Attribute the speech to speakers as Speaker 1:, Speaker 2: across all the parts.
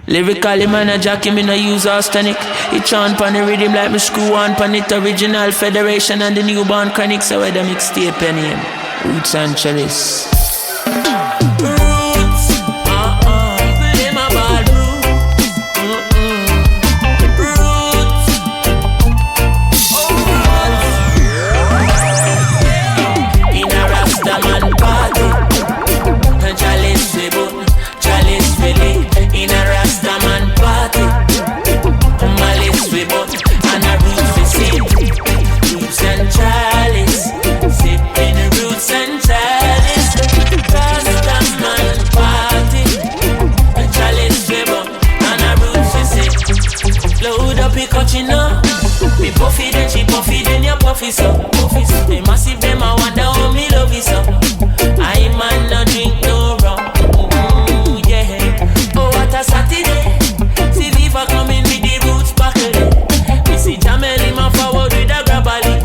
Speaker 1: Lyrically man a jockey, me no use arsenic. It chant pan the rhythm like me screw on pan it. Original Federation and the newborn chronic. So where the mixtape name? Roots and Chalice. Roots, play my ball, roots, in a Rastaman party, Chalice we boom, Chalice we lit. In a Rastaman party, Malice we boom, and a roots we sip. Roots and Chalice, sipping roots and Chalice. Rastaman party, Chalice we boom, and a roots we sip. Load up your coaching up. Me puffy then she puffy then you puffy so. They massive them I wonder how me love it so. I man no drink no rum. Saturday, see Viva coming with the roots buckle. Me see Jamel him a forward with a grabber leaf.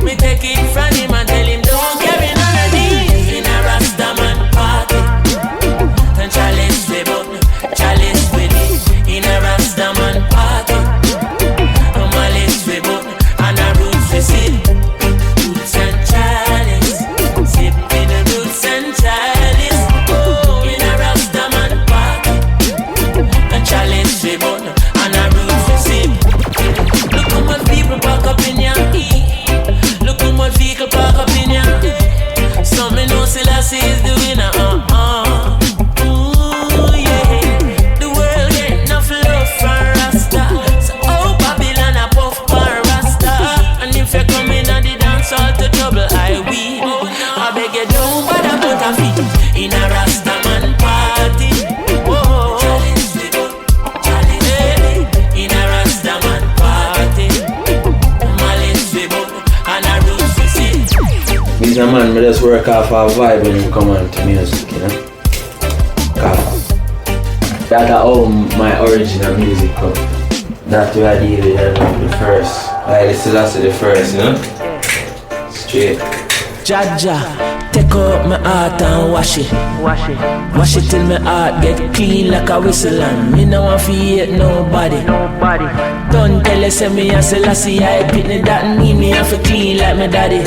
Speaker 1: Me take it from him and tell him don't carry none of these. In a Rastaman party, and Chalice we bun, Chalice we lit. In a Rastaman party, and Malice we bun, and a roots we sip. Roots and Chalice, sipping the roots and Chalice. Oh, in a Rastaman party. Chalice we bun and a roots we sip. Look how much people park up in ya. Look how much vehicle park up in ya. Some me know Selassie is the winner. Ooh yeah. The world get enough love for Rasta. So oh Babylon a puff for Rasta. And if you come in and the dance all to trouble, I will. I beg you don't bother put a feet in a Rastaman party.
Speaker 2: He's a man, me just work off a vibe when you come on to music, you know. That's how my original music come. That's where I deal with the first. I still have the first, you know. Straight.
Speaker 1: Jaja, take out my heart and wash it. Wash it till my heart get clean like a whistle and me no want to hate nobody. Don't tell us me a Selassie I pitney that mean me have to clean like my daddy.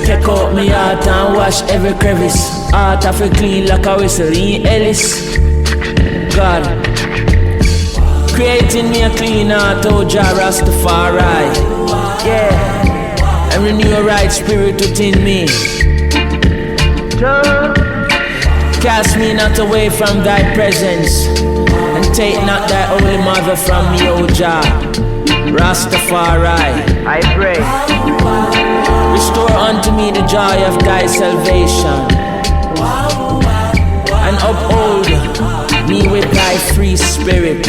Speaker 1: Take out my heart and wash every crevice. Heart have to clean like a whistle in Ellis. God, creating me a clean heart, oh Jah Rastafari. Yeah. And renew a right spirit within me. Cast me not away from thy presence, and take not thy holy mother from me, O Jah Rastafari. I pray. Restore unto me the joy of thy salvation, and uphold me with thy free spirit.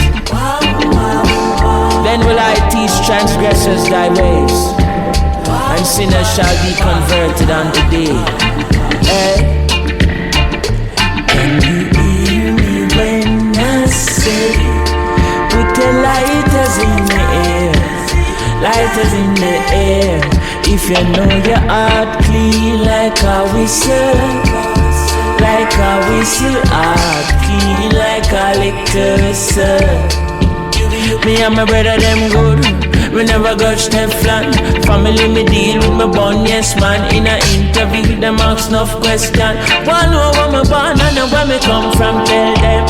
Speaker 1: Then will I teach transgressors thy ways, and sinners shall be converted unto thee. Can you hear me when I say, put the lighters in the air, lighters in the air. If you know your heart clean like a whistle, heart clean like a liquor, sir. Me and my brother them good. We never got Teflon. Family me deal with my born, yes man. In a interview, them ask enough question. One know where me born and know where me come from. Tell them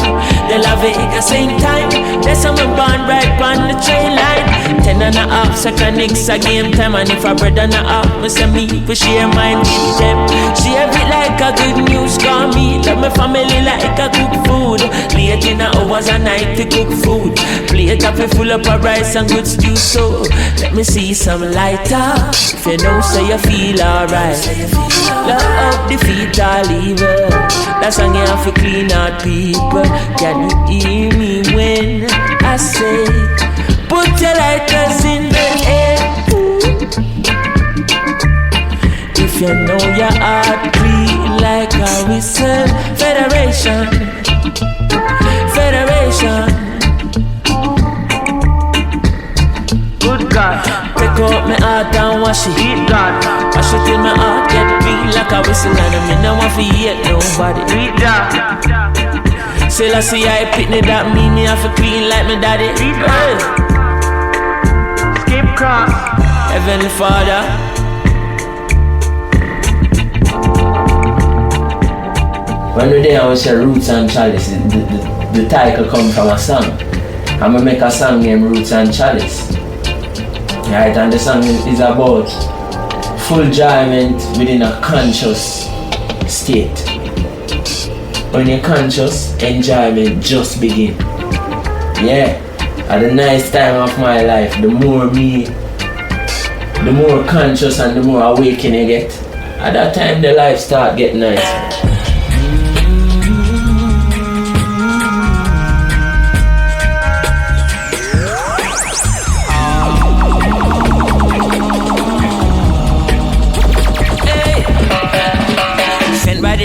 Speaker 1: they love it at the same time. That's how me born right on the train line. 10.5 second nicks a game time. And if a brother not up, me say me we share mine with them. Share it like a good news. Call me love my family like a cook food. Late in the hours a night to cook food. Plate up full up of rice and good stew. So let me see some lighter. If you know, so you feel alright. Love up, defeat all evil. That song you have to clean out people. Can you hear me when I say, put your lighters in the air? If you know your heart clean like a whistle. Federation. Good God, take out my heart and wash it. God, wash it till my heart get clean clean like a whistle and me no want to hate nobody. Say I see I pitney that mean me have to clean like me daddy. Hey. Skip cross. Heavenly Father.
Speaker 2: When we there, I was say Roots and Chalice. The title come from a song. I'm gonna make a song named Roots and Chalice. Right, and the song is about full enjoyment within a conscious state. When you're conscious, enjoyment just begin. Yeah, at the nice time of my life, the more conscious and the more awakened I get. At that time, the life start getting nice.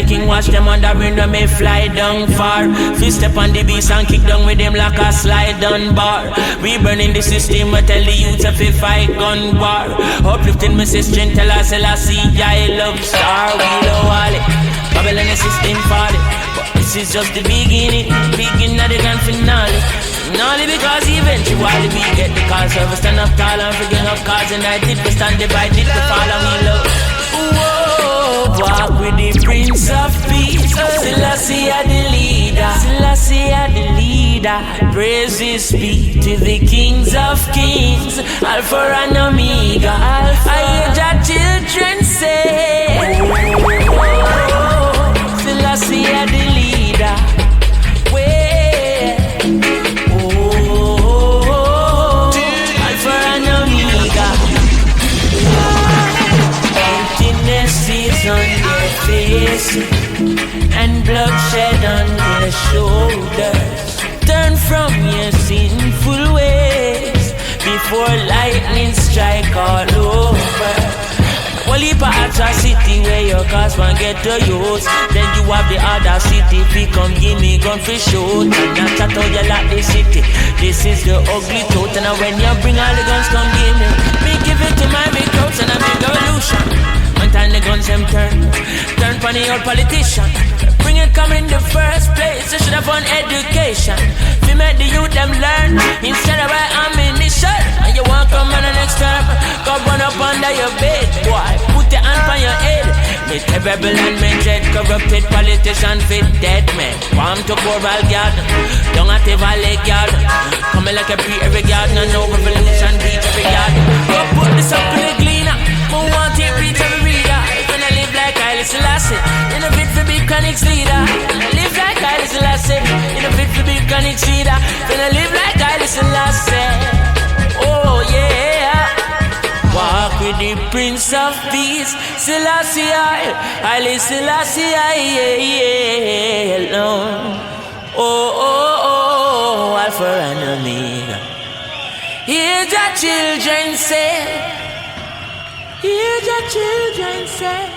Speaker 1: King watch them on the window, may fly down far. Fist step on the beast and kick down with them like a slide down bar. We burning the system, but tell the youth if we fight gun war. Uplifting my sister, tell us I see I love star. We love all it, Babylon the system party. But this is just the beginning of the grand finale. Not because eventually we get the call. So we stand up tall and forget of cause. And I did we stand divided to follow me love. Walk with the Prince of Peace. Selassie are the leader. Selassie are the leader. Praises be to the kings of kings. Alpha and Omega. I hear your children say, Selassie are the leader. Alpha and Omega. On their face and bloodshed on their shoulders. Turn from your sinful ways before lightning strike all over. Well, if I atrocity where your cause one get to use, then you have the other city. If come give me gun for shoot, and not chat out you like the city. This is the ugly truth, and when you bring all the guns, come give me give it to my big coats and I make a revolution. One time the guns them turn for the old politician. Bring it come in the first place, you should have won education. We make the youth them learn, instead of by ammunition. And you want come on the next term, go run up under your bed, boy. Put your hand on your head. Me terrible and me dread, corrupted politician fit dead man. Farm to Coral Garden, down at the Valley Garden. Coming like a pre every garden, and no revolution reach every garden. Go put this up in the cleaner, who want it reach every reader. When I live like Haile Selassie, in a bit for big conics leader. When I live like Haile Selassie, in a bit for big conics leader. When I live like Haile Selassie, oh yeah. Walk with the Prince of Peace, Selassie Haile Selassie alone. Oh, Alpha and Omega. Hear the children say, hear the children say.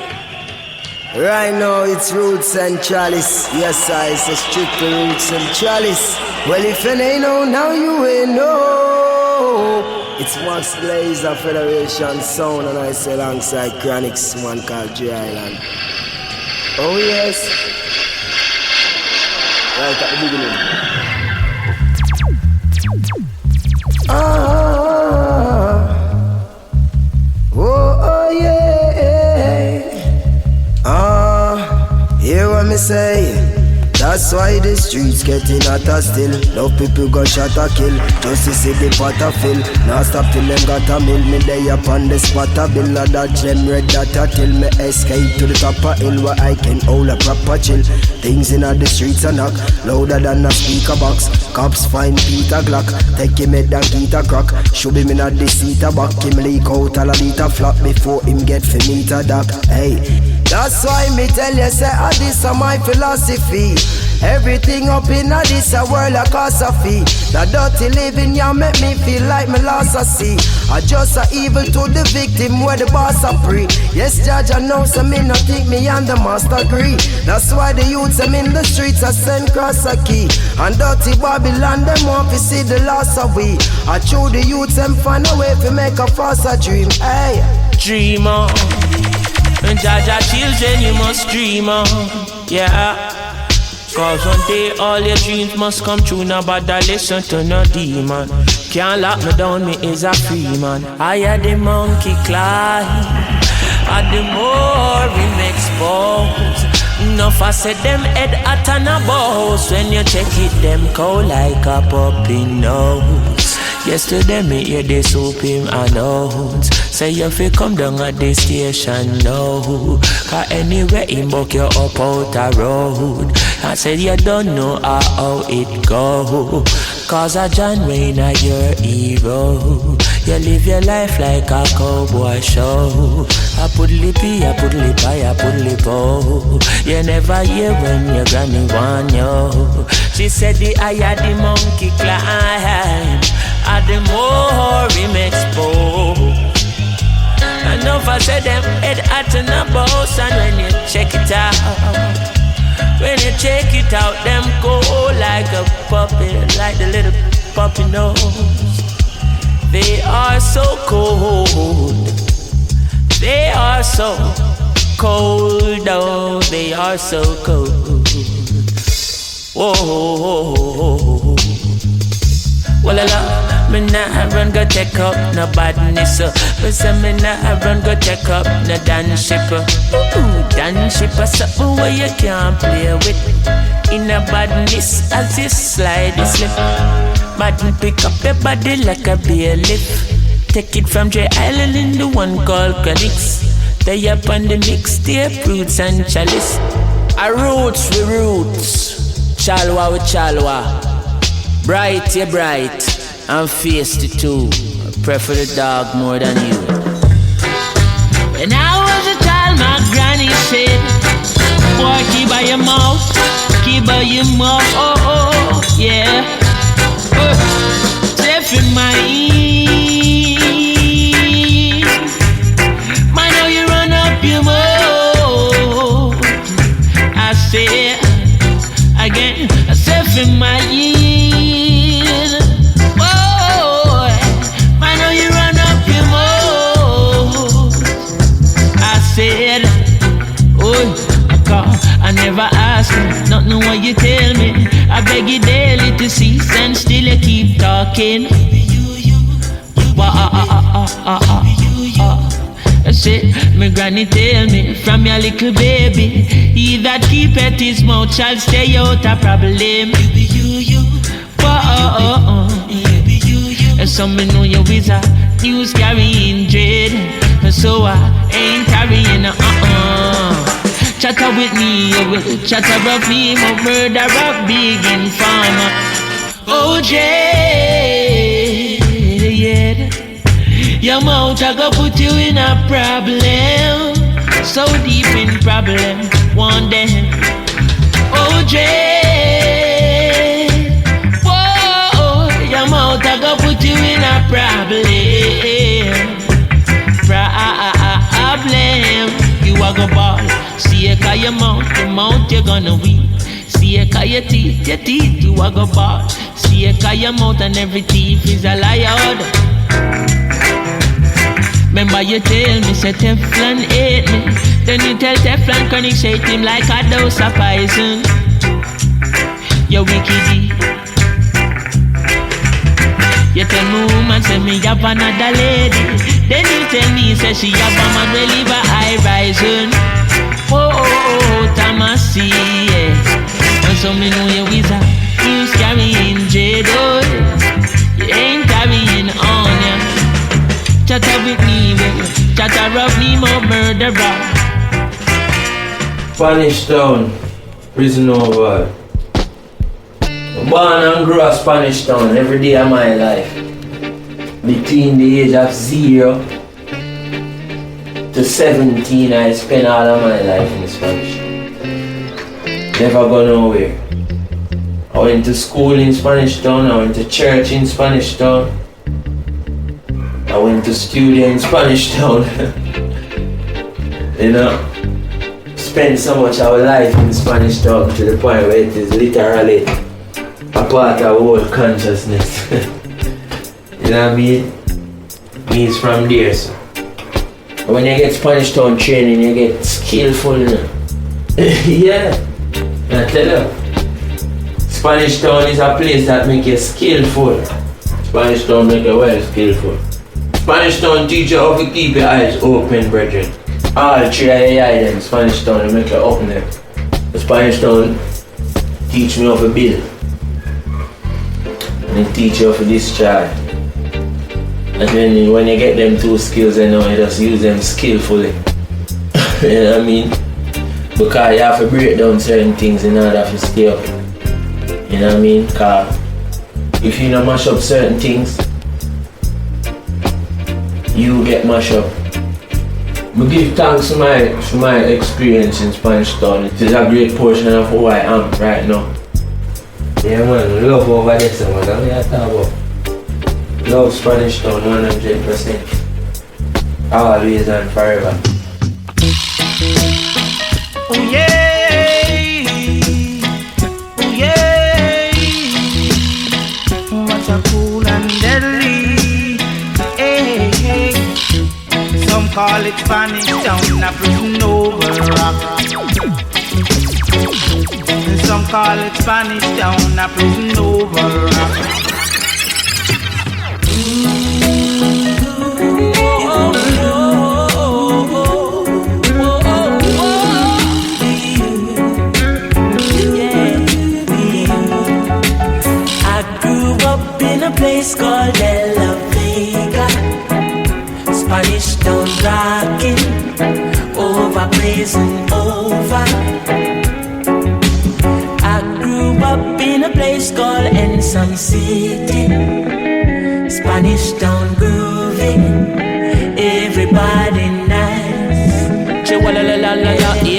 Speaker 3: Right now it's Roots and Chalice. Yes, I say strictly Roots and Chalice. Well, if you ain't know, now you ain't know. It's Max Blazer Federation Sound, and I say alongside Chronix, one called J Island. Oh yes. Right at the beginning. Oh yeah. Hear what me say? That's why the streets getting hotter still. Love people got shot or kill, just to see the pot a fill. Now stop till them got a mill. Me lay up on the spot a bill. I dodge them red data till me escape to the top of hill, where I can hold a proper chill. Things in the streets are knock louder than a speaker box. Cops find Peter Glock, take him head and get a crack. Should him in the seat a back, him leak out all a liter flop before him get for meter dock. Hey, that's why me tell you say this is my philosophy. Everything up in this a world a cost a fee. The dirty living ya make me feel like me lost a sea. I just a evil to the victim where the boss a free. Yes, judge I know so me no think me and the master agree. That's why the youths them in the streets a send cross a key. And dirty Babylon them want to see the loss of we. I show the youths them find a way to make a faster dream. Hey,
Speaker 1: dream on. Jaja children, you must dream on, yeah. Cause one day all your dreams must come true. Now bother listen to no demon. Can't lock me down, me is a free man. I had the monkey climb, and the more him expose. Enough I said them head at an boss. When you check it, them cold like a puppy nose. Yesterday me hear they soap him announce. Say you fi come down at the station now. Cause anywhere him buck you up out a road. I said you don't know how it go. Cause a John Wayne a your hero. You live your life like a cowboy show. I put lippy, I put lip I put lip oh. You never hear when your granny want you. She said the higher the monkey climb, and the more him expose. Enough I said them head at an boss. And when you check it out, when you check it out, them go like a puppy, like the little puppy nose. They are so cold. They are so cold, oh, they are so cold. Whoa. Well, I love me not run go check up no badness. But some me not run go check up no dance shipper. Dance shipper something where you can't play with. In a badness as you slide and slip. Badness pick up your body like a beer lip. Take it from J Island in the one called Connix. They up on the mixtape, roots and chalice. A roots with roots, chalwa with chalwa. Bright, yeah bright, and face the two. I prefer the dog more than you. When I was a child, my granny said, boy, keep by your mouth, keep by your mouth, oh, yeah. Safe in my ear. Man, how you run up your mouth. I said, again, safe in my ear. I never ask you, not know what you tell me. I beg you daily to cease and still you keep talking. That's it, my granny tell me, from your little baby, he that keepeth his mouth shall stay out of problem. So me know you is a news carrying dread, so I ain't carrying Chatter with me, you will chatter of me, my murder of big informer. OJ, yeah. Your mouth I go put you in a problem, so deep in problem, one day. OJ, whoa, your mouth I go put you in a problem. You are go ball. See a car your mouth you're gonna weep. See a car your teeth you are go ball. See a car your mouth and every teeth is a liar. Remember you tell me say Teflon hate me. Then you tell Teflon can you shake him like a dose of poison. You wickedy. You tell me woman say me have another lady. Then you tell me say she have a man will leave a high rising. Oh, Tamasi, yeah. And so me know you is a news carrying dread, oh. You ain't carrying on, yeah. Chatter with me, baby. Chatter of me, more murderer.
Speaker 2: Spanish Town, prison over. Born and grew up Spanish Town every day of my life. Between the age of 0 to 17, I spent all of my life in Spanish. Never go nowhere. I went to school in Spanish Town, I went to church in Spanish Town. I went to studio in Spanish Town. You know, spent so much of our life in Spanish Town to the point where it is literally a part of our consciousness. You know what I mean? Me is from there, so When you get Spanish Town training, you get skillful. Yeah, I tell you. Spanish Town is a place that make you skillful. Spanish Town make you well skillful. Spanish Town teach you how to keep your eyes open, brethren. All three of your eyes in Spanish Town will make you open them. The Spanish Town teach me how to build. And it teach you how to discharge. And then when you get them two skills, you know, you just use them skillfully. You know what I mean? Because you have to break down certain things in order to stay up. You know what I mean? Because if you don't mash up certain things, you get mashed up. I give thanks to my experience in Spanish Town. It is a great portion of who I am right now. Yeah man, love over there, so man. That's what I talk about. Love Spanish Town 100%. Always and forever.
Speaker 1: Oh yeah, oh yeah. What a cool and deadly. Hey, hey. Some call it Spanish Town, a prison over rock. Some call it Spanish Town, a prison over rock. Place called De La Vega, Spanish Town rocking, over blazing over. I grew up in a place called Ensom City, Spanish Town grooving, everybody nice.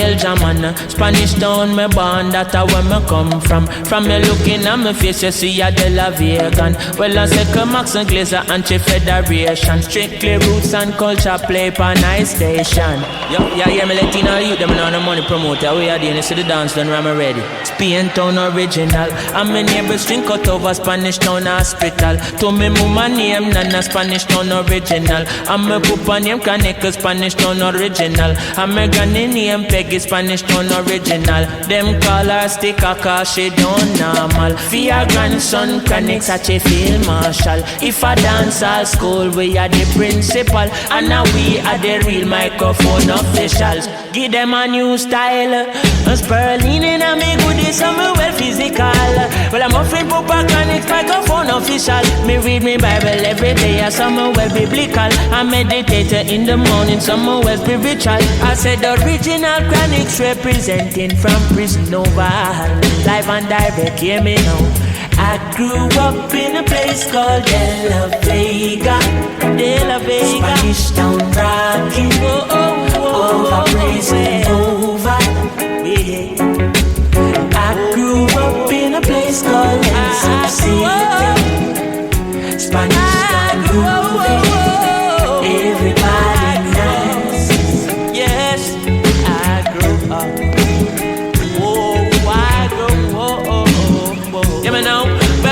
Speaker 1: El Jaman, Spanish Town, me born, that's where me come from. From me looking at me face, you see a De La Vegan. Well, I say Max and Glazer, Anti-Federation. Strictly roots and culture, play per night station. Yo, yeah, hear me Latino youth, them know the money promoter. We are doing this to the dance, done I'm ready. Spain Town original. And my neighbors drink out over Spanish Town hospital. To me mama name, Nana Spanish Town original. And my papa name, Kaneka Spanish Town original. And my granny name, Peggy Spanish Town original. Them call her sticker cause she don't normal. For your grandson connect such a field marshal. If I dance all school we are the principal. And now we are the real microphone officials. Give them a new style. Sperling in a me goodies so me well physical. Well I'm offering Papa Connect microphone official. Me read me Bible every day so me well biblical. I meditate in the morning so me well spiritual. I said original Chronics representing from prison over. Live and direct, hear me now. I grew up in a place called De La Vega, De La Vega. Spanish Town rocking, over blazing over. Yeah. I grew up in a place called Ensom City, Spanish Town grooving, everybody nice. Yes, I grew up.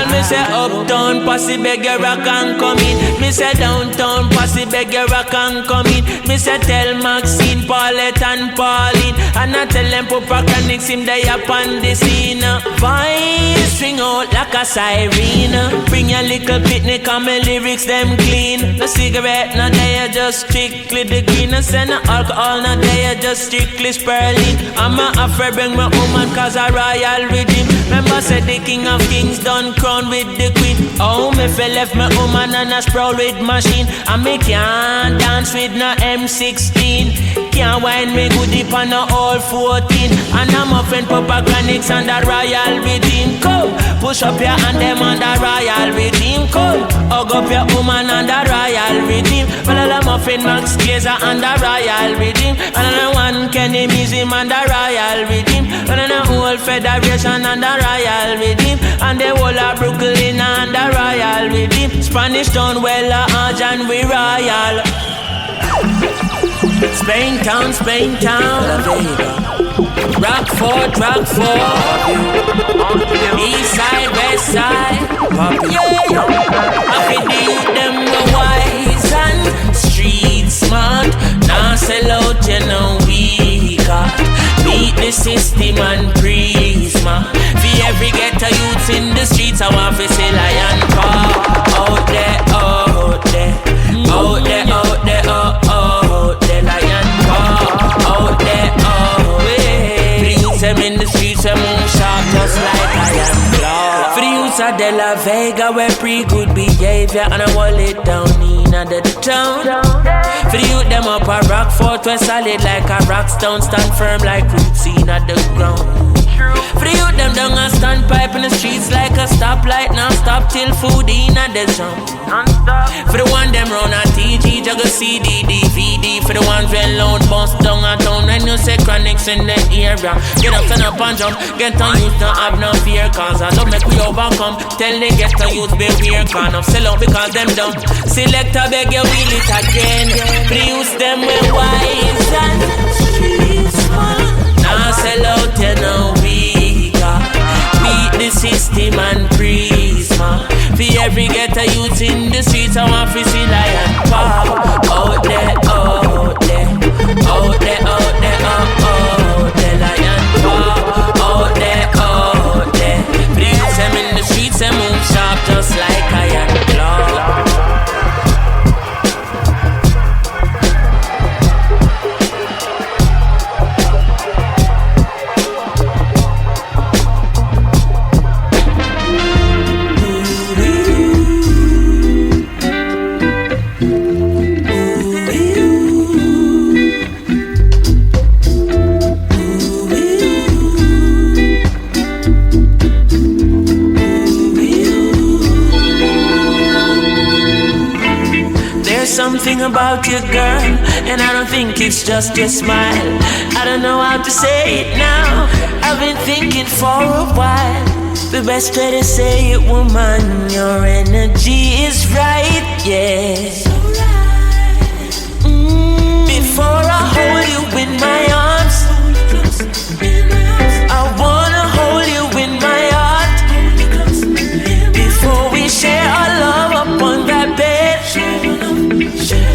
Speaker 1: Me say uptown, posse beg your rock and come in. Me say downtown, posse beg your rock and come in. Me say tell Maxine, Paulette and Pauline. And I tell them Papa Chronics him they up on the scene. Voice string out like a siren. Bring your little picnic and my lyrics them clean. No cigarette, no they just strictly the green. No say no alcohol, no they just strictly spurling. I'm a afraid bring my woman cause a royal rhythm. Remember said the king of kings done crown with the queen. Oh, me fell left my woman and a sprawl with machine. And me can't dance with no M16. Can't wind me good deep on no all 14. And I'm a friend Papa Chronics and the royal redeem. Go, push up your hand them on the royal redeem. Go, hug up your woman and the royal redeem. Well, I'm a friend Max Glazer and the royal redeem. And I'm one Kenny Museum and the royal redeem. And I'm a whole federation and the royal redeem. And the whole of Brooklyn and the royal redeem. Spanish Town, well, and we royal. Spain Town, Spain Town. Rockford, Rockford. East side, west side. Yeah. I feel them the wise and street smart. Now the system and prisma. For every ghetto youth in the streets, I want to see lion paw. Out there, out there, out there, out there, out there, lion paw. Out there, out there. For the youths them in the streets, them move sharp just like lion claw. For the youths of De La Vega, wear pretty good behavior and I wall it down in the town. For the youth them up a rock fort, we're solid like a rock stone, stand firm like roots in the ground. For the youth them down a standpipe in the streets like a stoplight, now stop till food in the jump. For the one them run a TG, juggle CD, DVD. For the ones when loud bounce down a town, when you say chronics in the area. Get up, stand up and jump, get on youth, don't have no fear. Cause I don't make we overcome, tell they get on youth beware. Can't up sell out because them dumb. Select a beg you wheel it again. For the youth them we wise and now sell out you know weaker. Beat the system and prisma. For every ghetto youth in the streets, I want to see lion pop. Out there, out there, out there, out there, out there, lion pop. Out there, out there. For the youth them in the streets, they move sharp just like iron claw. Something about you, girl, and I don't think it's just your smile. I don't know how to say it now. I've been thinking for a while. The best way to say it, woman, your energy is right, yeah. Before I hold you in my arms, I wanna hold you in my heart. Before we share our love upon that bed,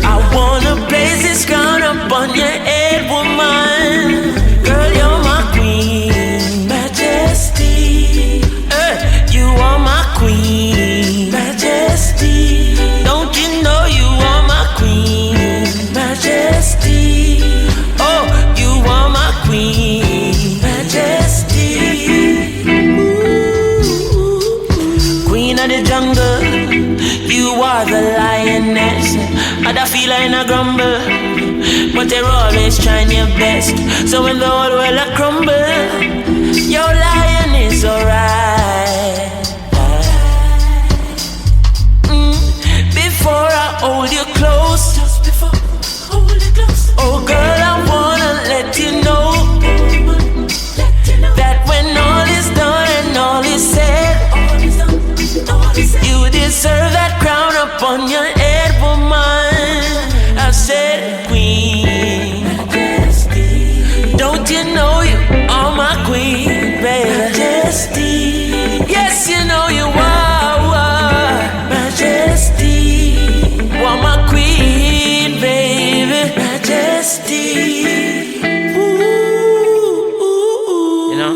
Speaker 1: I wanna place this crown upon your head, woman. Girl, you're my queen, majesty. You are my queen, majesty. Don't you know you are my queen, majesty? Oh, you are my queen, majesty. Ooh. Queen of the jungle, you are the lioness. Other feline a grumble, but they're always trying your best. So when the whole world a crumble, your lion is alright. Before I hold you close, just before I hold you close. Oh girl, I wanna let you know that when all is done and all is said, you deserve that crown upon your head, woman. I said queen, majesty. Don't you know you are my queen, baby? Majesty. Yes, you know you are, majesty. You are my queen, baby. Majesty. You know?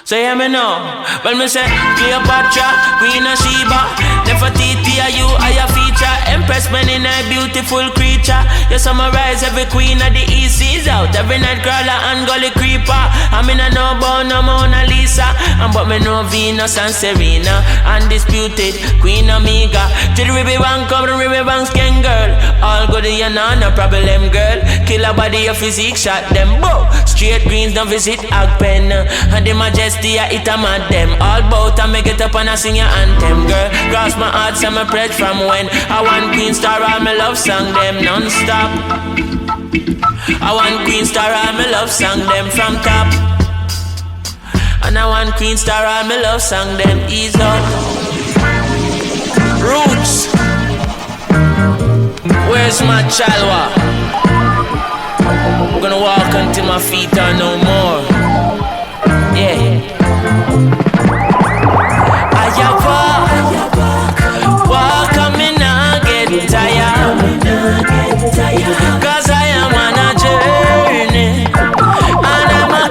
Speaker 1: So hear me now. Well, me say Cleopatra, Queen of Sheba. Nefertiti, are you, are your feature. Empress, man in a beautiful creature. You summarize every queen of the East seas out. Every night crawler and gully creeper. I mean I know about no Mona Lisa, and but me know Venus and Serena. Undisputed Queen Omega. To the river bank, come the river bank skin girl. All good you know, no problem girl. Kill a body of physique, shot them bow. Straight greens don't visit Agpen. And the majesty I eat a mad them. All bout I make it up and I sing your anthem girl. Cross my heart, so my pledge from when I want Queen Star, all my love song them non-stop. I want Queen Star, all my love song them from top. And I want Queen Star, all my love song them ease up. Roots, where's my chalwa? I'm gonna walk until my feet are no more. Yeah. Walk, I may not get tired. Cause I am on a journey, and I'm a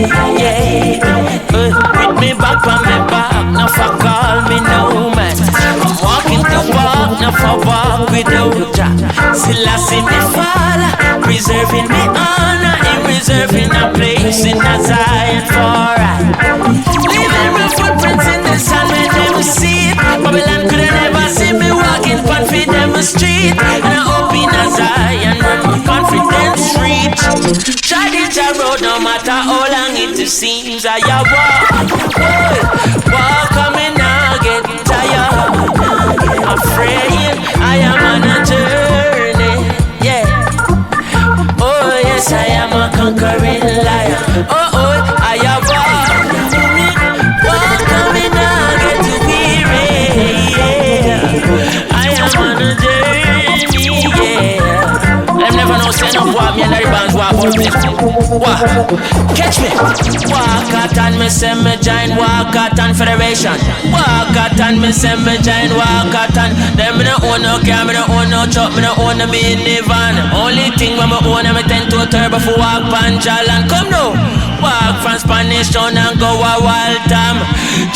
Speaker 1: easy, yeah. With me back on me back, now for call me no man. I'm walking the walk, now for walk without Jah. Still I see me fall, preserving me honor, and reserving a place in a Zion for I. Leaving my footprints in the sand where they will see it. Babylon could never see me walking confident street. And I hope in a Zion where my confidence reach. Try the road no matter how long it seems. I walk coming now get tired. Afraid I am on a journey, yeah. Oh yes, I am a conquering lion. Oh, I am walk coming now get to weary, yeah. I am on a journey, yeah. I never know say no walk me and the bands walk out me. Walk, catch me. Walk out and me say me join walk out and federation. Walk out and me say me join walk out and them me no own no car, me no own no truck, me no own no minivan. Only thing when me own me tend to turbo for walk panjal and come now. Walk from Spanish Town and go a wild time.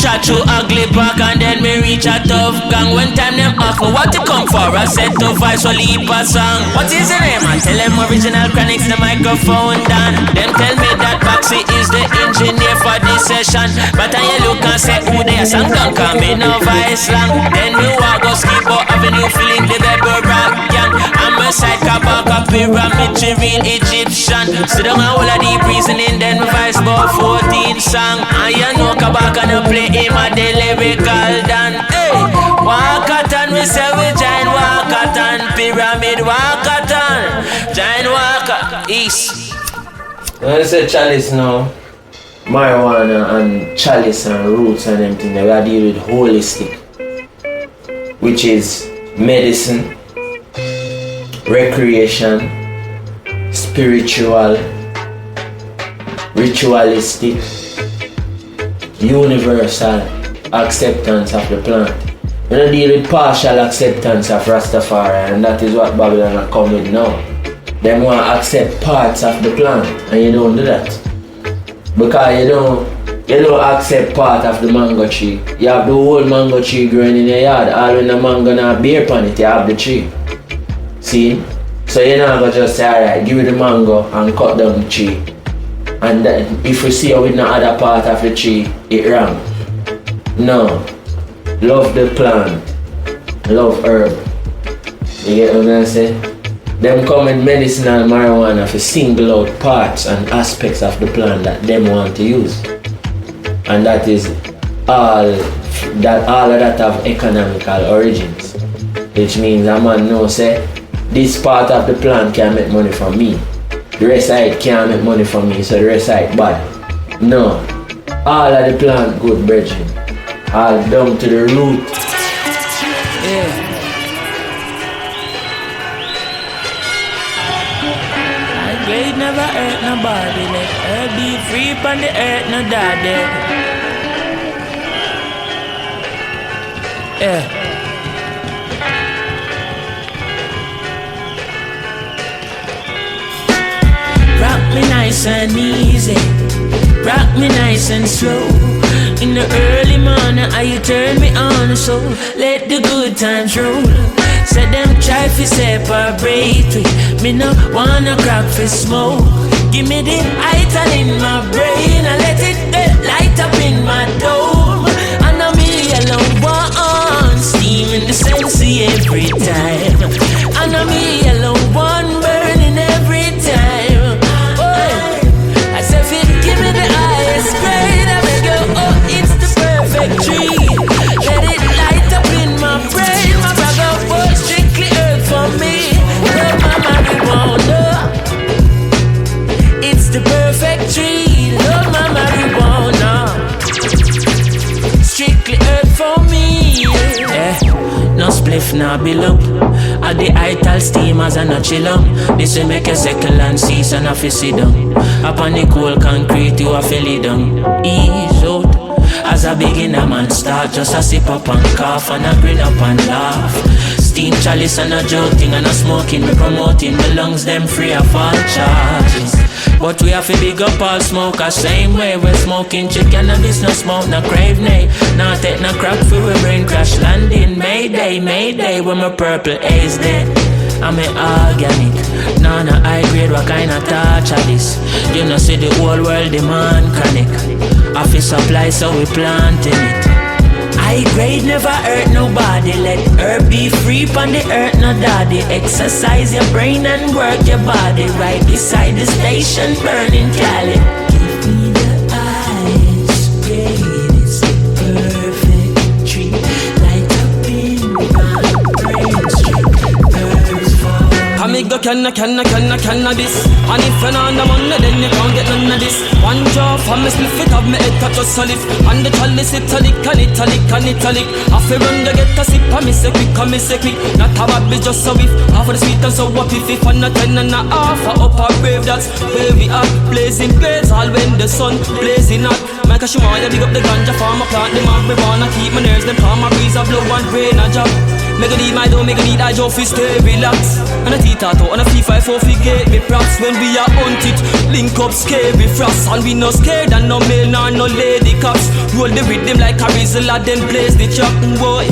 Speaker 1: Chat through ugly park and then me reach a tough gang. When time them off me what to come for? I set to voice for leap a song. What is the name? I tell them original chronics the microphone down. Them tell me that Baxi is the engineer for this session. But I look and say who they are song don't come in no vice slang. Then me walk go skip out avenue feeling the rebel rock gang. I'm a psycho back a pyramid real Egyptian. Sit down and all of deep reasoning then me vice about 14 song. And you know Kabaka no play him a the lyrical dan. Hey, walk out and we say we giant walk out and pyramid walk out and giant walk out east.
Speaker 2: When I say chalice now, marijuana and chalice and roots and everything, we are dealing with holistic, which is medicine, recreation, spiritual, ritualistic, universal acceptance of the plant. We don't deal with partial acceptance of Rastafari, and that is what Babylon are coming with now. They want to accept parts of the plant, and you don't do that. Because you don't accept part of the mango tree. You have the whole mango tree growing in your yard. All when the mango not bear upon it, you have the tree. See? So you're not going to just say, alright, give me the mango and cut down the tree. And then if you see how with no other part of the tree, it wrong. No. Love the plant. Love herb. You get what I'm saying? Them come with medicinal marijuana for single out parts and aspects of the plant that them want to use. And that is all of that have economical origins. Which means a man knows say this part of the plant can make money from me. The rest of it can't make money from me, so the rest of it bad. No. All of the plant good brethren. All down to the root.
Speaker 1: Yeah. Blade never hurt nobody, let her be free from the earth, no daddy. Yeah. Rock me nice and easy, rock me nice and slow. In the early morning, you turn me on, so let the good times roll. Said them try to separate me no wanna crack for smoke. Give me the item in my brain and let it get light up in my dome. And I'm me alone one steam in the sensei every time. And I'm me alone one burning every time. Boy, I said fit give me the highest grade. I beg you, oh it's the perfect tree. Let it light up in my brain, my brother was strictly earth for me. Love my marijuana. It's the perfect tree. Love my marijuana. Strictly earth for me. Yeah. No spliff, no below. At the ital steamers and no chill on. This will make a second and cease and a sit down. Up on the cold concrete you a feel it down. Ease out. As a beginner man start just a sip up and cough and a grin up and laugh. Steam chalice and a joking and a smoking. Me promoting the lungs them free of all charges. But we have to big up all smoker. Same way we're smoking chicken and this no smoke, no crave nay. Now take no crack for we brain crash landing. Mayday, mayday when my purple A's there. I'm an organic, no high grade, what kind of touch are this? You know see the whole world demand chronic. Office supply so we planting it. High grade never hurt nobody. Let herb be free on the earth, no daddy. Exercise your brain and work your body. Right beside the station, burning Cali. Give me the ice, grade is the perfect tree. Light up in my brain street. Birds fall.
Speaker 4: I make go cannabis. And if you're not the money, then you can't get none of this. One jaw from me spliff it up, me head touch just solid. And the chalice italic and italic and italic. Half a run to get a sip, and me say quick. Not a bad bitch, just a whiff. Half of the sweet and sour piffy. And a 10 and a half, a up a brave, that's where we are. Blazing blades, all when the sun blazing hot. Make a shimaya, dig up the ganja farm, a plant, the marijuana. Keep my nerves, them calm, a breeze, a blow and rain, a job. Make a need my dough, make a need I job, fi stay relax. And a T-tato, and a P5-4 fi get me props. When we are on it, link up scary frost. And we no scared and no male nor no lady cops. Roll the rhythm like a Rizla, then blaze the chuck, boy.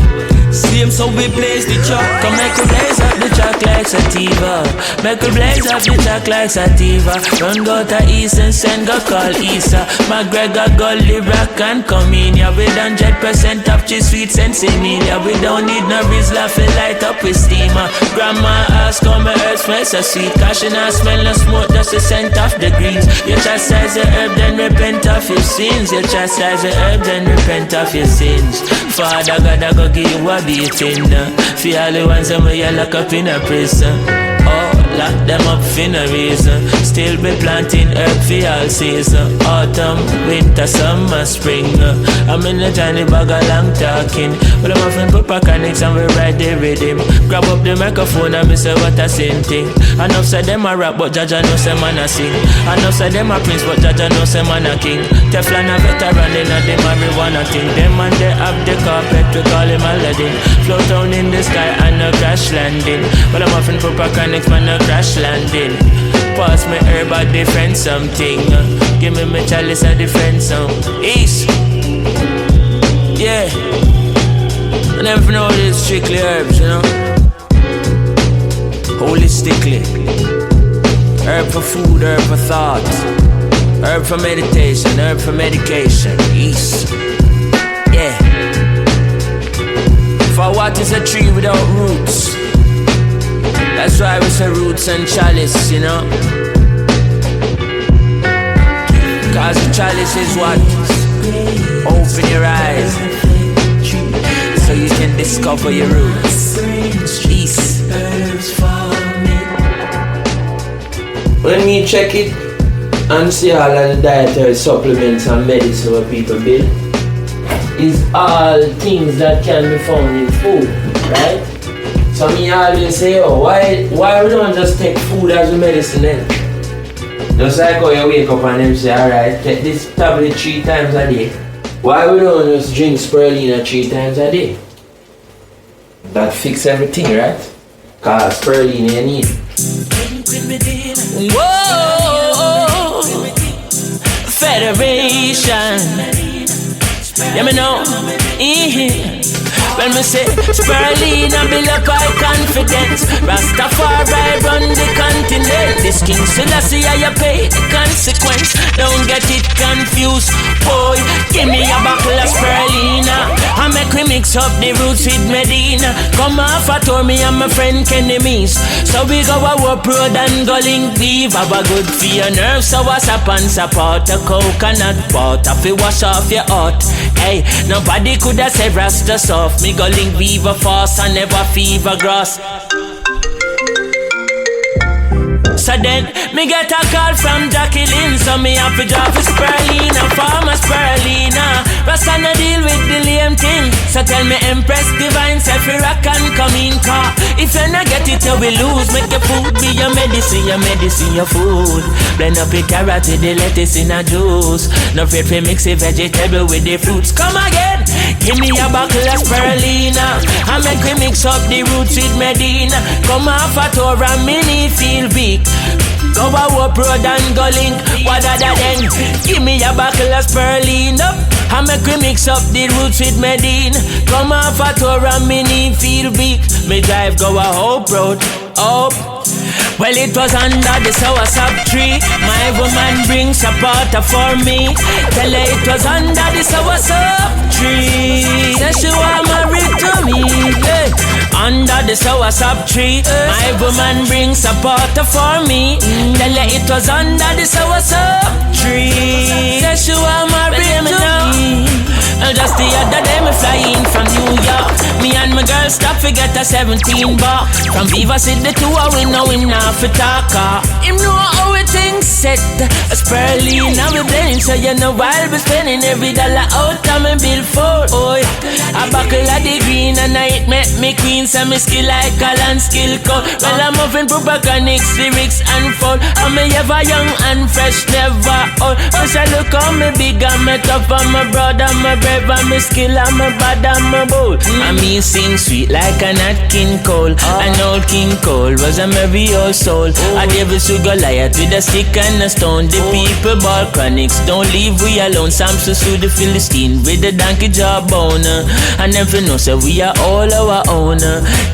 Speaker 4: Same so we blaze the chuck.
Speaker 1: Come make a blaze up the chuck like sativa. Make a blaze up the chuck like sativa. Run go to east and send go call Isa. McGregor go Librak and come in ya. With 100% of cheese sweets and similia. We don't need no Rizla fi light up with steamer. Grandma ask how my earth smells so sweet. Cause she not smell no smoke, just the scent of the greens. You chastise the herb then repent of your sins. You chastise the herb then repent of your sins. Father God I go give you a beating. For all the ones that you lock up in a prison. Oh, lock them up for no reason. Still be planting herb for all season. Autumn, winter, summer, spring. I'm in a tiny bag of long talking. But I'm offering Papa Connects and we ride the rhythm. Grab up the microphone and me say what a same thing. Enough say them a rap but Jaja no say man a sing. Enough say them a prince but Jaja no say man a king. Teflon a veteran in a the marijuana thing. Them and they have the carpet, we call him Aladdin. Float down in the sky and no crash landing. But I'm offering Papa Connects man no crash landing. Pass me herb a different something. Give me my chalice a different song. East. Yeah. I never know this strictly herbs, you know. Holistically. Herb for food, herb for thought. Herb for meditation, herb for medication. East. Yeah. For what is a tree without roots? That's why we say roots and chalice, you know. Cause the chalice is what? Open your eyes so you can discover your roots. Peace. When we check it and see all of the dietary supplements and medicine what people build, is all things that can be found in food, right? So me always say, oh, why we don't just take food as a medicine then? Just like how you wake up and them say, alright, take this tablet 3 times a day. Why we don't just drink spirulina 3 times a day? That fix everything, right? Cause spirulina you need. Whoa, Federation. Yeah, me know. When me say spirulina build up high confidence. Rastafari run the continent. This King Selassie I pay the consequence. Don't get it confused, boy. Give me a bottle of spirulina. I make we mix up the roots with Medina. Come off a tour me and my friend Kenny Meese. So we go a warp road and go link leave. Have a good for your nerves. So what's up and support a coconut water. If you wash off your heart. Hey, nobody could have said Rasta soft. Me go link Viva fast and never fever grass. So then, me get a call from Jacqueline. So me have to drop a spirulina, farmer spirulina. Rasta no deal with the lame thing. So tell me Empress Divine, self rock and come in car. If you not get it, you will lose. Make your food be your medicine, your food. Blend up your carrot with the lettuce in a juice. No afraid to mix a vegetable with the fruits. Come again, give me a buckle of spirulina. I make we mix up the roots with Medina. Come off a tour and mini feel big. Go a Warp Road and go link. What other than? Give me a buckle of Sperline up. I make we mix up the roots with Medine. Come off a tour and me need feel big. Me drive go a Hope Road, up. Well, it was under the soursop tree. My woman brings supporter for me. Tell her it was under the soursop tree. Say she want married to me, yeah. Under the soursop tree. My woman brings supporter for me. Tell her it was under the soursop tree. Say she want married to me. Just the other day me flying from New York. Me and my girl stop forget a 17 bar. From Viva City to a we know him now for talker. Him know how we things set. A Sperline now we blame. So you know I'll be spending every dollar out of my bill for. Oh yeah. A buckle of the green and I make me queen. So me skill like a land skill code. Well I'm moving propagonics, lyrics and fall. I'm ever young and fresh, never old. I say look how me big and me tough and my brother, my brave. And my skill and my bad and my bold. And me sing sweet like a Nat King Cole. An old King Cole was a merry old soul. A devil should Goliath with a stick and a stone. The people ball chronics, don't leave we alone. Samson slew the Philistine with the donkey jawbone. And never know so we are all our own.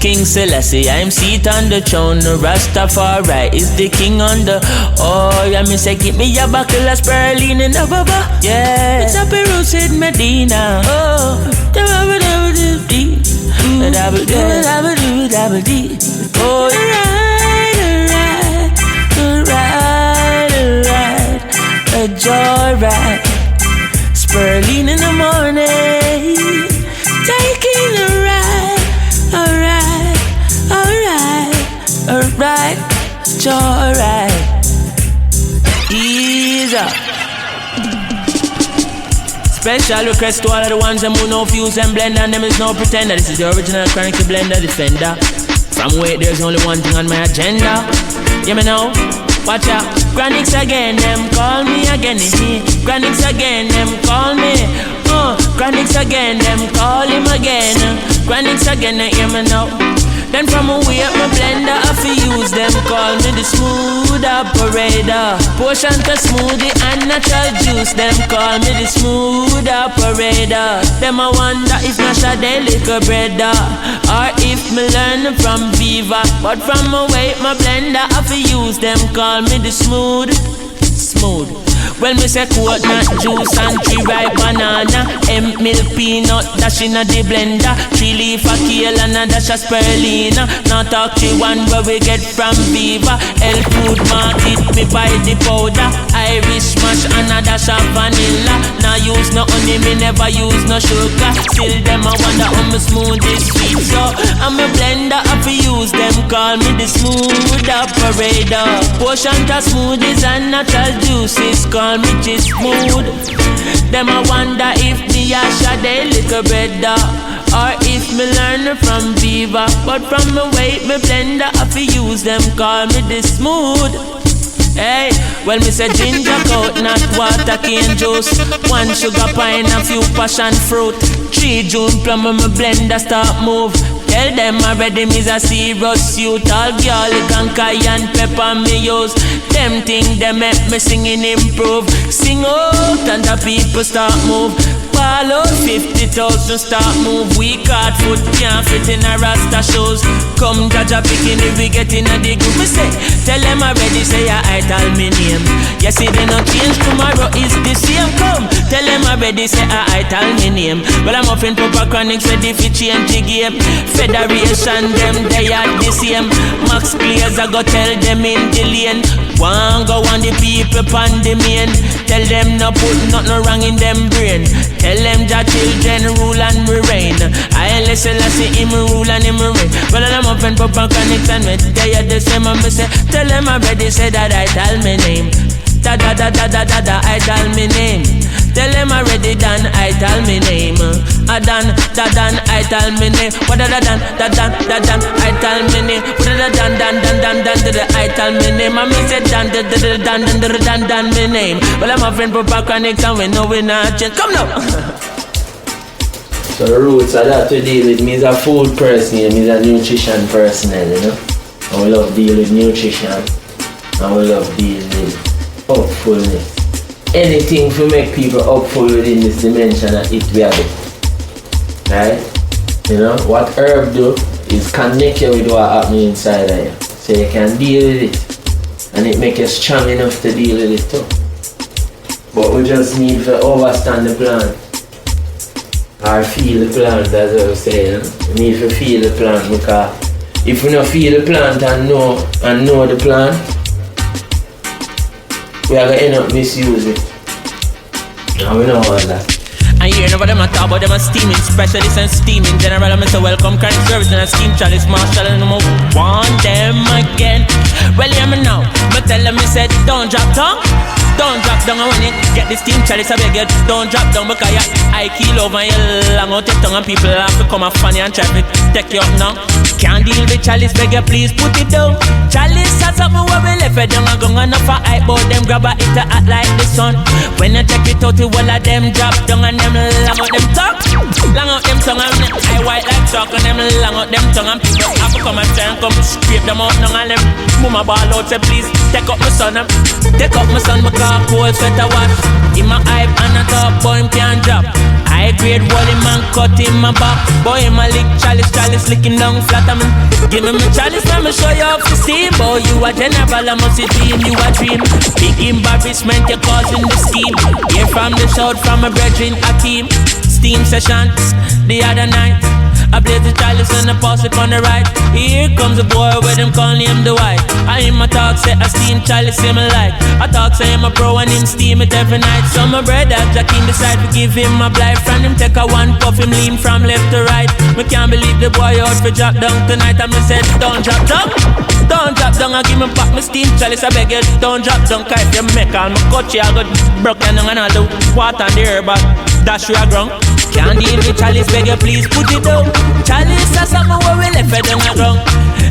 Speaker 1: King Selassie, I'm seated on the throne. Rastafari is the king on the. Oh, yeah, me say give me a buckle of Sperline in the baba. Yeah, it's up a roots in Medina. Oh, double-dee, double-dee. Oh, alright, a joyride. Sperline in the morning, taking a ride. Alright, joyride. Ease up. Special request to all of the ones them who know fuse and blender. And them is no pretender. This is the original Chronicle Blender Defender. From wait, there's only one thing on my agenda. You me know? Watch out. Chronics again, them call me again. Chronics again, them call me. Chronics again, them call him again. Chronics again, you me know? Then from away up my blender, I fi use them. Call me the smooth operator. Potion to smoothie and natural juice. Them call me the smooth operator. Them I wonder if Nasha they liquor brother, or if me learn from Viva. But from away my blender, I fi use them. Call me the smooth. Well, me say coconut juice and 3 ripe banana, hemp milk peanut dash in a the blender, 3 leaf of kale and a dash of Sperline. Now talk to one where we get from Viva. Health food market, me buy the powder, Irish mash and a dash of vanilla. Now use no honey, me never use no sugar. Still them I wonder how me smooth is sweet. So I'm a blender, I fi use them. Call me the smooth operator. Potion to smoothies and natural juices. Call me just smooth. Them I wonder if me a shot they liquor better, or if me learn from Viva. But from the way me blender, I fi use them. Call me the smooth. Hey, well me say ginger, coconut, water, cane juice, 1 sugar pine, a few passion fruit, 3 June plum and my blender start move. Tell them already me's a serious youth. All garlic and cayenne pepper me use. Them thing they make me singing improve. Sing out and the people start move. Ball out 50,000 start move. We caught foot can't fit in a rasta shoes. Come Jaja picking if we get in a dig. Me say, tell them already say I tell me name. You see they not change, tomorrow is the same. Come, tell them already say I tell me name. Well I'm up in Papa Chronics ready for change the game. Federation them they are the same. Max players I go tell them in the lane. One go on the people pan the main. Tell them no put nothing wrong in them brain. Tell them that children rule and we reign. I listen I see him rule and him reign. Well I'm up in Papa Chronics and they are the same. And me say tell them already say that I tell me name. Da da da da da da da I tell me name. Tell them already done, I tell me name. I done, da done, I tell me name. What da done, da done, da done, I tell me name. What da done, done, done, done, done, done, I tell me name. I me say done, done, done, done, done, done, done, me name. Well I'm a friend Papa Chronics and we know we not change. Come now.
Speaker 2: So the roots are that to deal with. Me is a food person, me is a nutrition personnel, you know. And we love deal with nutrition. And we love dealing with hopefulness. Anything to make people hopeful within this dimension of it we have it. Right? You know, what herb do is connect you with what happening inside of you. So you can deal with it. And it makes you strong enough to deal with it too. But we just need to understand the plan. Or feel the plan, that's what I'm saying. We need to feel the plan, because if we don't feel the plan and know the plan, we are going to end up misuse it. And we don't want that.
Speaker 1: And here never them a talk about them a steaming specialist and steaming general. I'm Mr. Welcome kind service and a steam chalice marshal and I'm want them again. Well, hear me now. But tell them me said don't drop tongue. Don't drop down when you get this steam chalice. I beg you don't drop down because you I kill over you long out your tongue and people have to come up funny and try to take you up now. Can't deal with chalice, beg you please put it down. Chalice has something where we left it down and gone enough for hype, but them grab it to act like the sun. When you check it out, the wall of them drop down and them long out them tongue. Long out them tongue and I white like chalk and them long out them tongue and people have to come and try and come scrape them out now and them mama ball out say please take up my son. Take up my son because cold sweater wash. In my hype and I talk boy him can't drop. High grade wally man cut in my back. Boy him a lick chalice licking down flat. I mean, give me my chalice let me show you off the steam. Boy you a general I must dream you a dream. Big embarrassment you're causing the scheme. Hear from the shout from my brethren Akeem. Steam sessions the other night. I blaze the chalice and I pass it on the right. Here comes a boy where them call him the white. I him a talk say I steam chalice him like. I talk say him a pro and him steam it every night. So my brother Jack in decide to give him a blind friend. Him take a one puff him lean from left to right. Me can't believe the boy out for drop down tonight. And me said don't drop down. Don't drop down and give me back my steam chalice. I beg you don't drop down. Cause if you make all my cut you I got broken down and all the water and the herb dash you a ground. Can't deal with chalice, beg you please put it down. Chalice is something where we left it down the ground.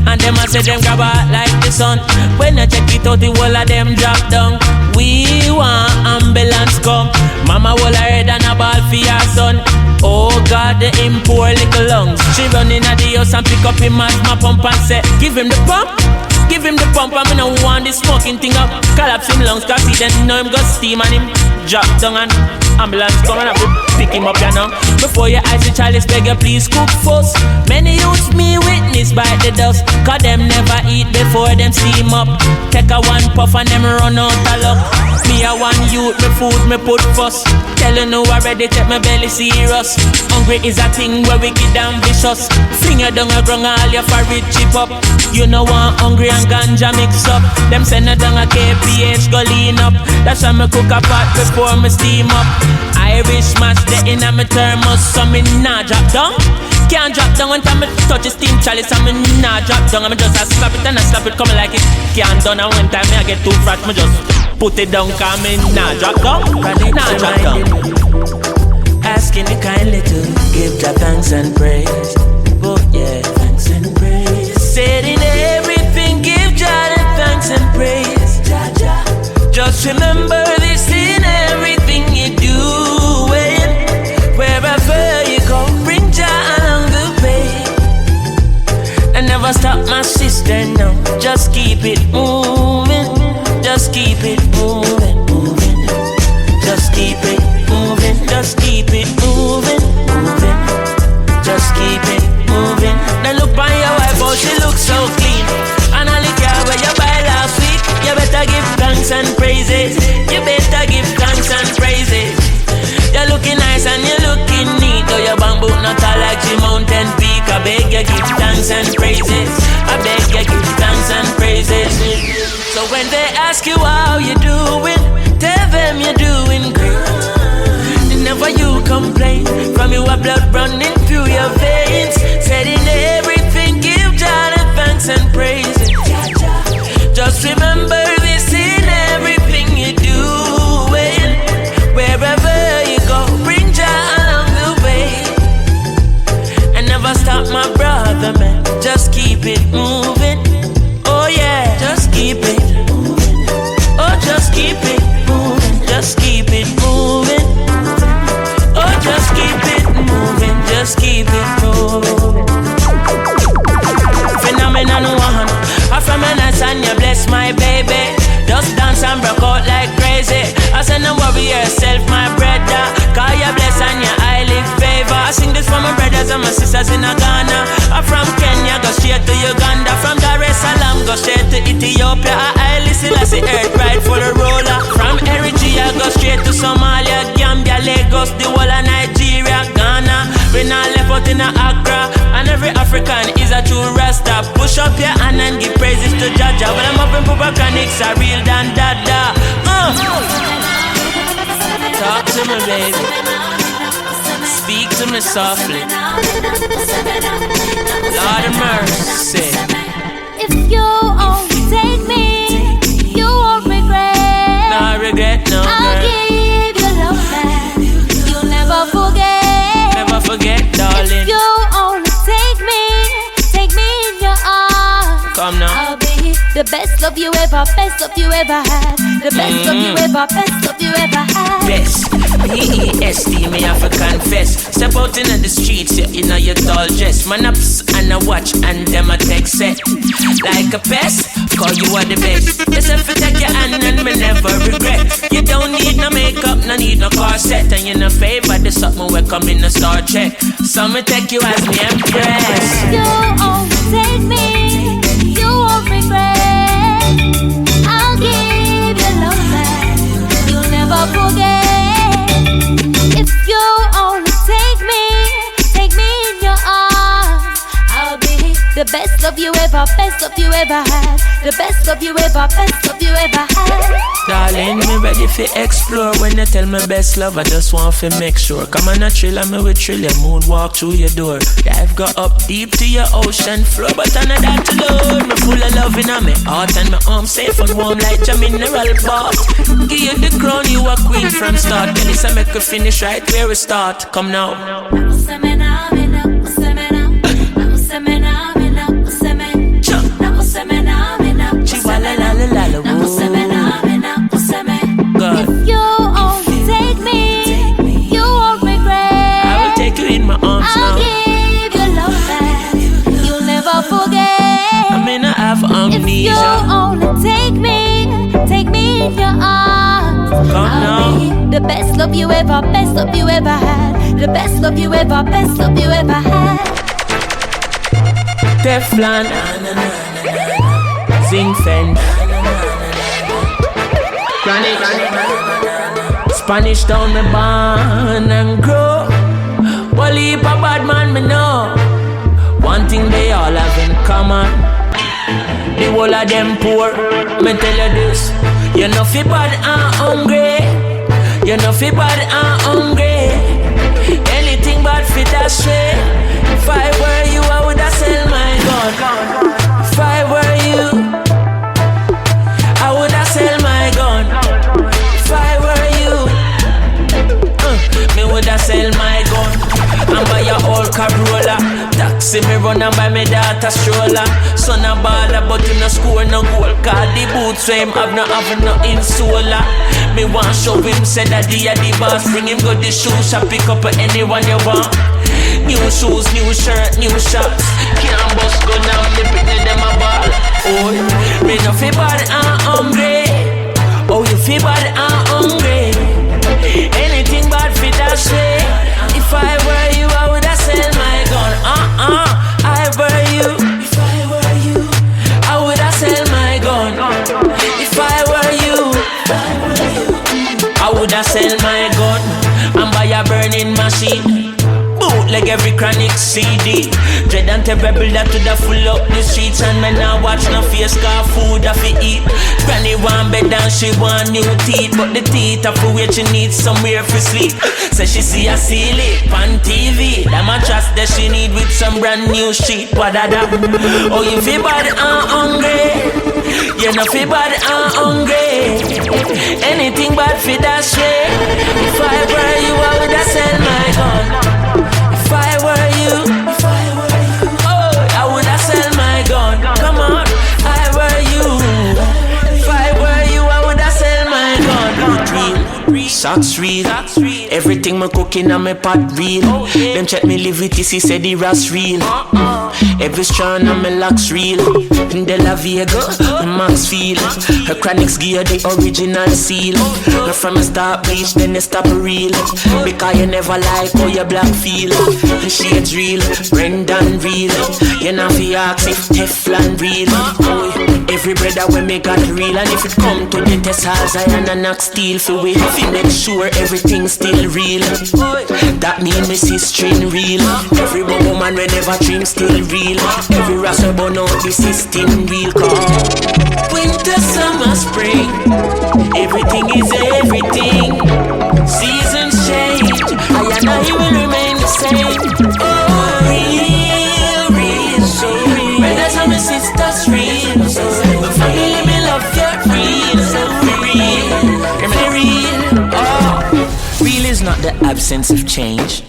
Speaker 1: And them a say them grab out like the sun. When you check it out the whole of them drop down. We want ambulance come. Mama will a head and a ball for your son. Oh God, the him poor little lungs. She run in at the house and pick up him asthma pump and say give him the pump. Give him the pump and me no want the smoking thing up. Collapse him lungs cause he then know him got steam and him drop down and ambulance come and have to pick him up, you know. Before your eyes the chalice beg you please cook first. Many youths me witness by the dust. Cause them never eat before them steam up. Take a one puff and them run out of luck. Me a one youth, me food me put first. Tell you no already take my belly serious. Hungry is a thing where wicked and vicious. Fling you down a ground all your for it chip up. You know one hungry and ganja mix up. Them send you down a KPH go lean up. That's why me cook a pot before me steam up. Irish mash the in a me thermos. So me nah drop down. Can't drop down when time me touch the steam chalice. And me nah drop down. And me just a slap it and a slap it coming like it can't done. And when time me I get too fat me just put it down. Cause me nah drop down. Nah drop down. Asking you kindly to give Jah thanks and praise. Oh yeah, thanks and praise. Said in everything give Jah the thanks and praise. Just remember this in everything you do. Wherever you go, bring Jah along the way. And never stop my sister, no. Just keep it moving. Just keep it moving, moving. Just keep it moving. Just keep it moving, moving. Just keep it moving. Now look on your wife, oh she looks so clean. And I look at where you buy last week. You better give thanks and praises. You better give thanks and praises. You're looking nice and you're looking neat. Though your bamboo not tall like the mountain peak. I beg you give thanks and praises. I beg you give thanks and praises. So when they ask you how you doing, tell them you're doing great. Never you complain. From you a blood running through your veins. Said in everything give Jah the thanks and praises. Just remember this in everything you do. Wherever you go, bring Jah along the way. And never stop my brother, man. Just keep it moving. Oh yeah, just keep it moving. Oh, just keep it moving. Just keep it the whole of Nigeria, Ghana. We not left out in Accra. And every African is a true Rasta. Push up your hand and give praises to Jaja. When I'm up in Pubacanics, I real than Dada. Talk to me, baby. Speak to me softly. Lord of mercy.
Speaker 5: If you only take me, you won't regret.
Speaker 1: No regret, no
Speaker 5: I'll
Speaker 1: girl.
Speaker 5: give you love back. You'll never forget.
Speaker 1: Never forget, darling.
Speaker 5: If you only take me in your arms.
Speaker 1: Come now.
Speaker 5: I'll be the best of you ever, best of you ever had. The best of you ever, best of you ever had.
Speaker 1: Best, B-E-S-T, me have to confess. Step out in the streets, you know your tall dress. Man ups and a watch and them a text set. Like a pest, call you are the best. Just if you take your hand and me never regret. You don't need no makeup, no need no corset. And you no favor, the something will come in the star check. So me take you as me empress.
Speaker 5: You only take me, you won't regret. I'll give you love back, you'll never forget. If you only take me in your arms, I'll be the best of you ever, best of you ever had. The best of you ever, best of you ever had.
Speaker 1: Darling, me ready fi explore. When you tell me best love, I just want fi make sure. Come on a thriller, me with thrill. Moon walk through your door. Dive go up deep to your ocean floor. But I'm not that alone. Me full of love in me heart and my arms safe and warm like your mineral bath. Give you the crown, you a queen from start. Tell us I make you finish right where we start. Come now.
Speaker 5: If you only take me, you won't regret.
Speaker 1: I will take you in my arms
Speaker 5: I'll
Speaker 1: now.
Speaker 5: give you love back, you'll never forget.
Speaker 1: I may not have
Speaker 5: If you
Speaker 1: amnesia.
Speaker 5: only take me in your arms.
Speaker 1: Come
Speaker 5: I'll be the best of you ever, best of you ever had. The best of you ever, best of you ever had.
Speaker 1: Teflon, Zinfen, Chronic, Spanish town me born and grow. Well, heap a bad man me know. One thing they all have in common, the whole of them poor. Me tell you this, you know fi bad and hungry. You know fi bad and hungry. Anything bad fi that way. If I were you, I woulda sell my gun. If I were you, I woulda sell my gun. If I were you, me woulda sell my gun and buy a old Corolla. Taxi me run and buy me daughter stroller. Son a baller but he no score no goal. Cause the boots so him have no insola. Me want show him say that he a the boss. Bring him go the shoe shop, pick up anyone you want. New shoes, new shirt, new shots. Can't bust gun and me pretty them a ball. Oh, me no fi bad and hungry. Oh, you fi bad and hungry. Anything bad fi that way. If I were you, I woulda sell my gun. I were you. If I were you, I woulda sell my gun. If I were you, I woulda sell my gun and buy a burning machine. Like every Chronic CD. Dread and terrible that to the full up the streets. And me now watch no face car food I fi eat. Granny want bed and she want new teeth. But the teeth are for where she needs somewhere for sleep. So she see a ceiling on TV. The mattress that she need with some brand new sheet. Wadada. Oh, you feel bad and hungry. You know feel bad and hungry. Anything bad for that way. If I were you, I woulda sell my gun. If I were you, oh, I woulda sell my gun. Come on, I were you. If I were you, I woulda sell my gun. Real, socks real. Everything me cooking on me pot real. Them check me live with this, he said the ras real. Every strand on me locks real. In De La Vega, Maxfield. Her Chronics gear the original seal. Her from a start bleach, then they stop real. Because you never like how your black feel. The shades real, Brendan real. You know fi ask if Teflon real. Every brother we make got real, and if it come to the test, as iron and knock steel for we have to make sure everything's still real. That mean me see string real. Every woman whenever dream still real. Every rasta burn out the system real. Winter, summer, spring, everything is everything. Seasons change, I and I will remain the same. Oh, real, so real. Brothers and my sisters, real, so real. Family, me love you, real, so real. Oh, real is not the absence of change.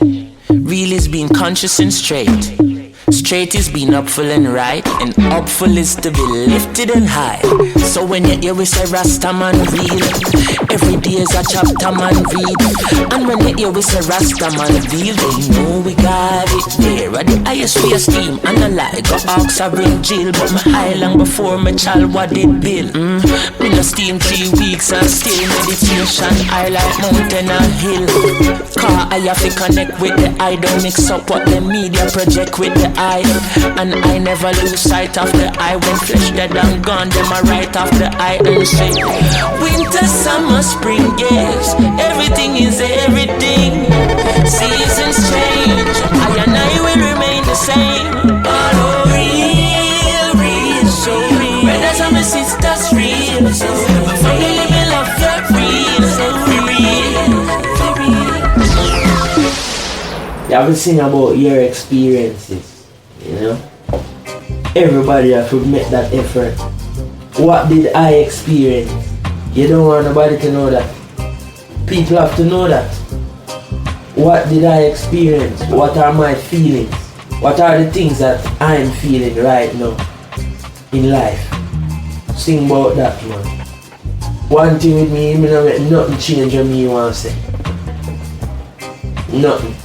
Speaker 1: Real is being conscious and straight. Straight is being upful and right, and upful is to be lifted and high. So when you hear we say Rasta man real, every day is a chapter man read. And when you hear we say Rasta man real, they know we got it there. At the highest way steam and a lie, go ox or bring jail. But my high long before my child what did bill. Me no steam 3 weeks and still meditation. I like mountain and hill. Car I have to connect with the eye, don't mix up what the media project with the eye. And I never lose sight of the eye. When flesh dead and gone, them I right off the eye and say winter, summer, spring, yes, everything is everything. Seasons change, I and I will remain the same. Oh, real, so real. Brothers and my sisters, real, so real. Family, me love you, real, so real.
Speaker 2: You have to sing about your experiences. You know, everybody have to make that effort. What did I experience? You don't want nobody to know that. People have to know that. What did I experience? What are my feelings? What are the things that I'm feeling right now in life? Sing about that, man. One thing with me, I don't make nothing change on me, you want to say. Nothing.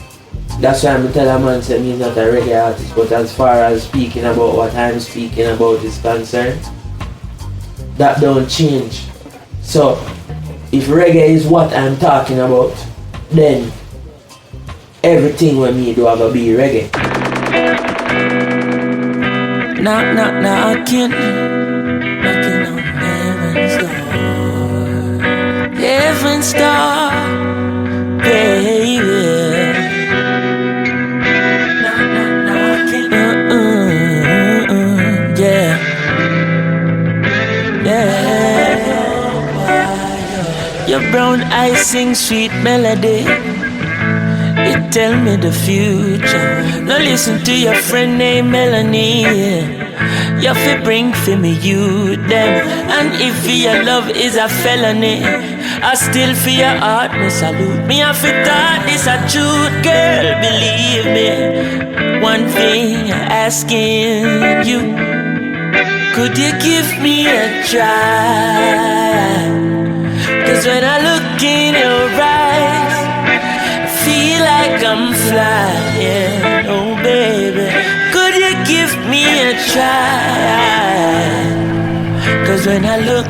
Speaker 2: That's why I'm tell a man say me not a reggae artist, but as far as speaking about what I'm speaking about is concerned, that don't change. So, if reggae is what I'm talking about, then everything with me do have to be reggae.
Speaker 1: Knock, knock, knocking, knocking on heaven's door, baby. Your brown eyes sing sweet melody. It tell me the future. Now listen to your friend named Melanie. You fi bring for me you them. And if your love is a felony, I still for your heart me salute. Me have to thought this a truth, girl. Believe me. One thing asking you, could you give me a try? Cause when I look in your eyes, I feel like I'm flying. Oh baby, could you give me a try? Cause when I look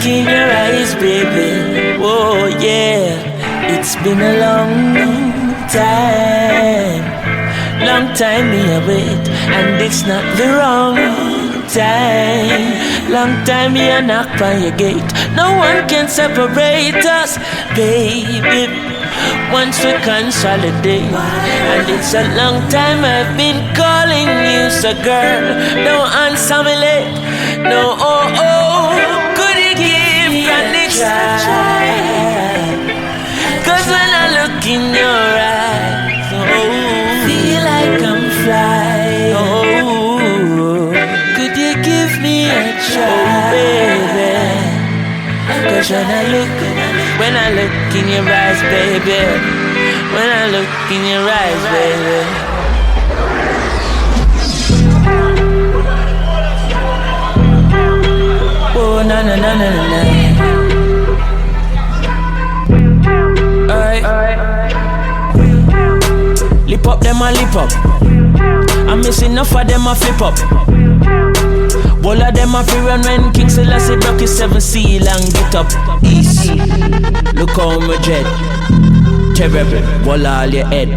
Speaker 1: in your eyes, baby, oh yeah, it's been a long time. Long time me a wait, and it's not the wrong time. Long time me a knock on your gate. No one can separate us, baby, once we consolidate. And it's a long time I've been calling you, so girl, don't answer me late. No, could you give me a next try? Cause when I look in your eyes, feel like I'm flying. Could you give me a try, baby? Cause when I look in your eyes, baby, when I look in your eyes, baby. Oh, na na na na na. Alright. Lip up, them a lip up. I'm missing enough of them a flip up. All of them a free run when King Selassie broke his 7 seal and get up. East, look how me dread. Terrible, wall all your head.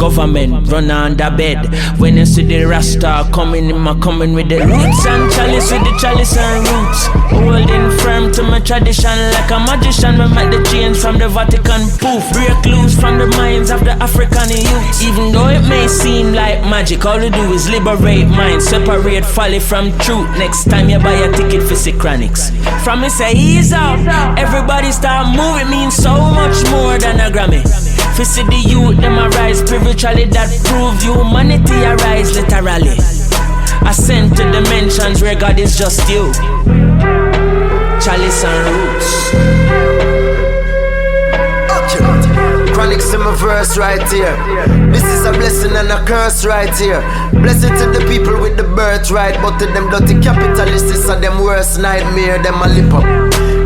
Speaker 1: government run under bed. When you see the Rasta coming with the roots and chalice with the chalice and roots. Holding firm to my tradition like a magician. We make the change from the Vatican, poof. Break loose from the minds of the African youth. Even though it may seem like magic, all we do is liberate minds, separate folly from truth. Next time you buy a ticket for see Chronics. From me say ease up, everybody start moving, means so much more than a Grammy. Fi see the youth, them arise spiritually, that prove humanity arise literally. Ascend to dimensions where God is just you. Chalice and roots.
Speaker 3: Chronics in my verse right here. This is a blessing and a curse right here. Blessing to the people with the birthright, but to them dirty capitalists, this are them worst nightmare. Them a lip up.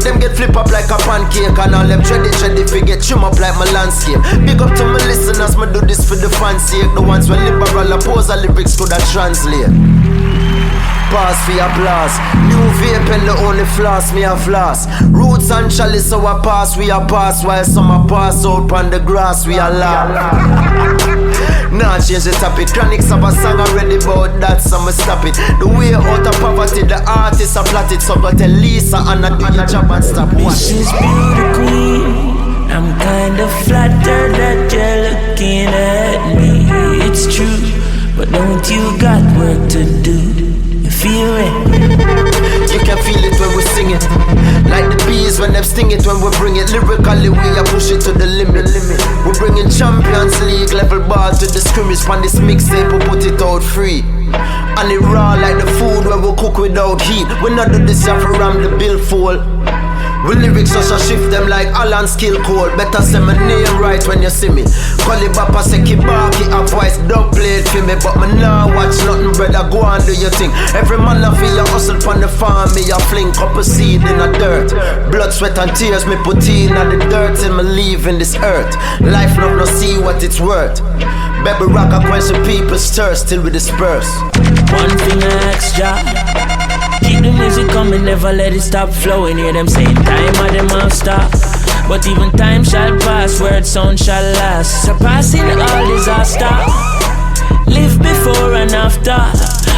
Speaker 3: Them get flip up like a pancake, and all them tready fi get trim up like my landscape. Big up to my listeners, me do this for the fans' sake. The ones when liberal oppose the lyrics could have translate. Pass for applause. New vape and the only floss, me a floss. Roots and chalice, so I pass, we a pass. While some a pass out on the grass, we a laugh. Now change the topic. Chronics have a song already about that, so I'ma stop it. The way out of poverty, the artists are plot it. So go tell Lisa and I do your job and stop watching.
Speaker 1: This is beauty queen. I'm kinda flattered that you're looking at me. It's true, but don't you got work to do? You feel it?
Speaker 3: You can feel it when we sing it. Like the bees when them sting it when we bring it. Lyrically we a push it to the limit. We're bringing Champions League level ball to the scrimmage. On this mixtape we put it out free. And it raw like the food when we cook without heat. We not do this here for ram the bill full. We lyrics just a shift them like Alan Skill Cole. Better say my name right when you see me. Call it Bapa say Kibaki a voice dub play it for me. But me nah watch nothing brother, go and do your thing. Every man a feel your hustle from the farm. Me a fling couple seed in the dirt. Blood, sweat and tears me put in the dirt. Till me leaving this earth. Life not no see what it's worth. Baby rock a quench the people's thirst till we disperse.
Speaker 1: One thing I ask ya, keep the music coming, never let it stop flowing. Hear them saying time of them all stop. But even time shall pass, word sound shall last. Surpassing all disaster. Live before and after.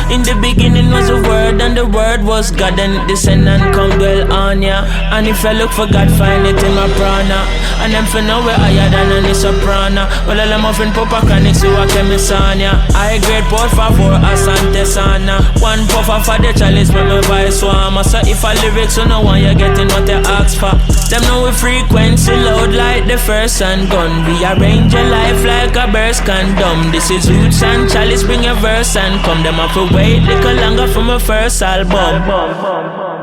Speaker 1: In the beginning was a word, and the word was God, and it descend and come dwell on ya. And if I look for God, find it in my prana. And them for now we're higher than any soprano. Well, I'm offering Papa Chronics to a chemisania. I grade por favor, asante sana. One puffer for the chalice, when my voice warmer. So if I lyrics, so no one you're getting what they ask for. Them know we frequency loud like the first handgun. Rearrange your life like a burst condom. This is roots and chalice, bring a verse and come. Them off a wait little longer for my first album.